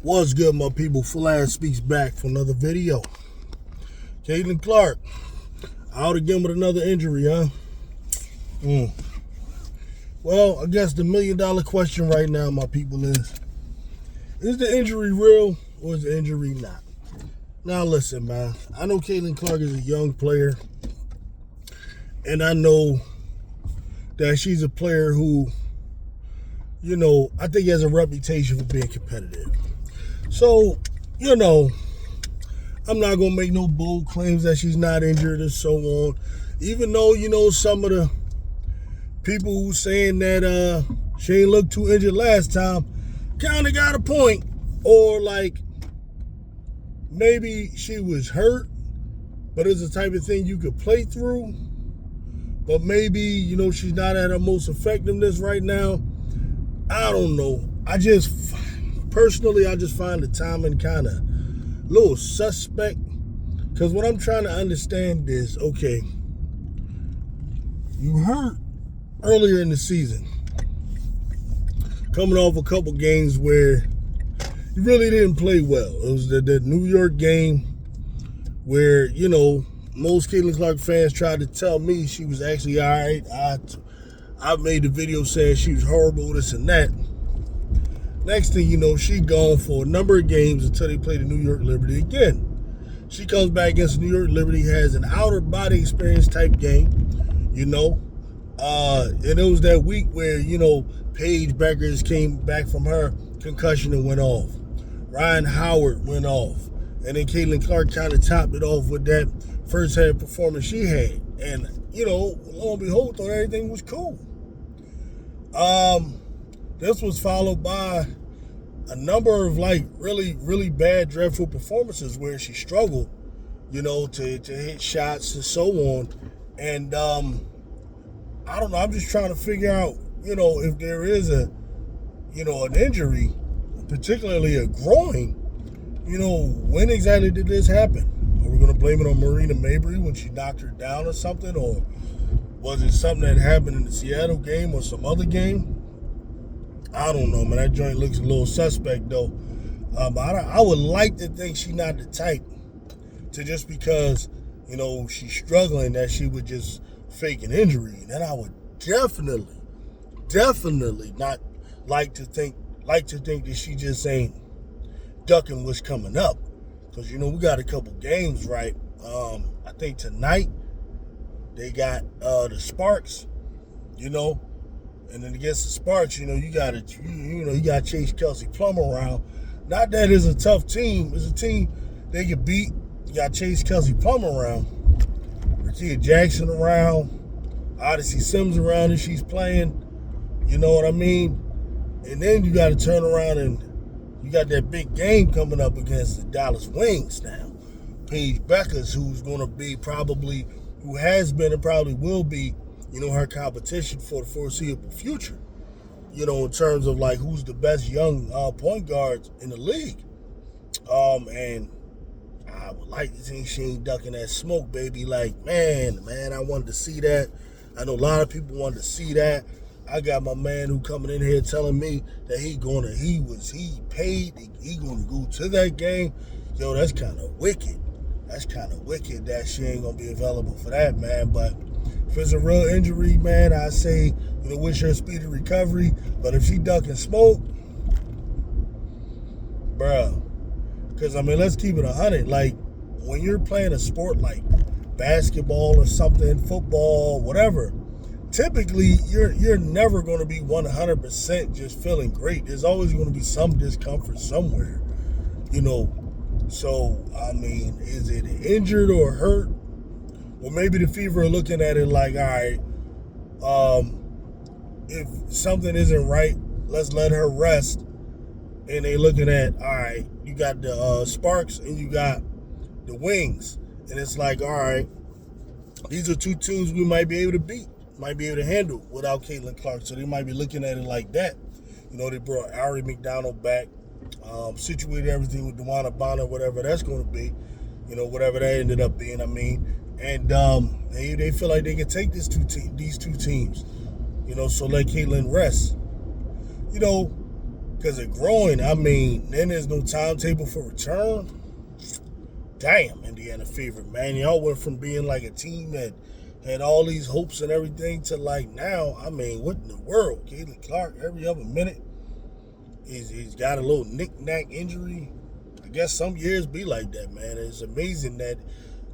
What's good, my people? Full Ass Speaks back for another video. Caitlin Clark out again with another injury, huh? Well, I guess the $1,000,000 question right now, my people, is the injury real or is the injury not? Now, listen, man. I know Caitlin Clark is a young player, and I know that she's a player who, I think has a reputation for being competitive. So, I'm not going to make no bold claims that she's not injured and so on. Even though, some of the people who saying that she ain't looked too injured last time kind of got a point. Or like maybe she was hurt, but it's the type of thing you could play through. But maybe, she's not at her most effectiveness right now. I don't know. Personally, I just find the timing kind of a little suspect. Because what I'm trying to understand is, okay, you hurt earlier in the season. Coming off a couple games where you really didn't play well. It was the New York game where, most Caitlin Clark fans tried to tell me she was actually all right. I made the video saying she was horrible, this and that. Next thing you know, she gone for a number of games until they play the New York Liberty again. She comes back against the New York Liberty, has an outer body experience type game, and it was that week where, Paige Beckers came back from her concussion and went off. Ryan Howard went off. And then Caitlin Clark kind of topped it off with that first half performance she had. And, lo and behold, thought everything was cool. This was followed by a number of really, really bad, dreadful performances where she struggled, to hit shots and so on. And I don't know. I'm just trying to figure out, if there is an injury, particularly a groin, when exactly did this happen? Are we going to blame it on Marina Mabry when she knocked her down or something? Or was it something that happened in the Seattle game or some other game? I don't know, man. That joint looks a little suspect, though. But I would like to think she's not the type to just because, she's struggling that she would just fake an injury. And then I would definitely not like to think that she just ain't ducking what's coming up. Because, we got a couple games, right? I think tonight they got the Sparks, and then against the Sparks, you got to chase Kelsey Plummer around. Not that it's a tough team. It's a team they could beat. You got to chase Kelsey Plummer around. Regina Jackson around. Odyssey Sims around if she's playing. You know what I mean? And then you got to turn around and you got that big game coming up against the Dallas Wings now. Paige Beckers, who's going to be who has been and probably will be, her competition for the foreseeable future. In terms of who's the best young point guards in the league. And I would like to think she ain't ducking that smoke, baby. Man, I wanted to see that. I know a lot of people wanted to see that. I got my man who coming in here telling me that he paid, he gonna go to that game. Yo, that's kind of wicked. That's kind of wicked that she ain't gonna be available for that, man. But if it's a real injury, man, I say, wish her a speedy recovery. But if she ducking smoke, bruh, because, let's keep it 100. When you're playing a sport like basketball or something, football, whatever, typically you're never going to be 100% just feeling great. There's always going to be some discomfort somewhere, So, is it injured or hurt? Or maybe the Fever are looking at it like, all right, if something isn't right, let's let her rest. And they looking at, all right, you got the Sparks and you got the Wings. And it's like, all right, these are two teams we might be able to beat, might be able to handle without Caitlin Clark. So they might be looking at it like that. They brought Ari McDonald back, situated everything with DeWanna Bonner, whatever that's going to be, whatever that ended up being, And they feel like they can take these two teams, so let Caitlin rest. Because of growing, I mean, then there's no timetable for return. Damn, Indiana favorite, man. Y'all went from being like a team that had all these hopes and everything to like now. I mean, what in the world? Caitlin Clark, every other minute, he's got a little knick-knack injury. I guess some years be like that, man. It's amazing that,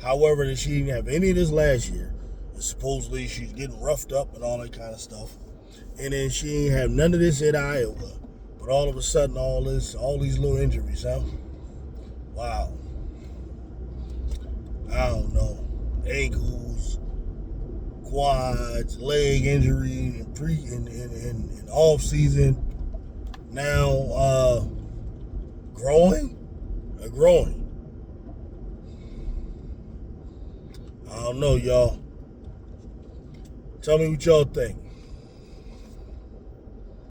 however, that she didn't have any of this last year. And supposedly she's getting roughed up and all that kind of stuff. And then she ain't have none of this at Iowa. But all of a sudden, all these little injuries, huh? Wow. I don't know. Ankles, quads, leg injury, and off season. Now, growing. I don't know, y'all. Tell me what y'all think.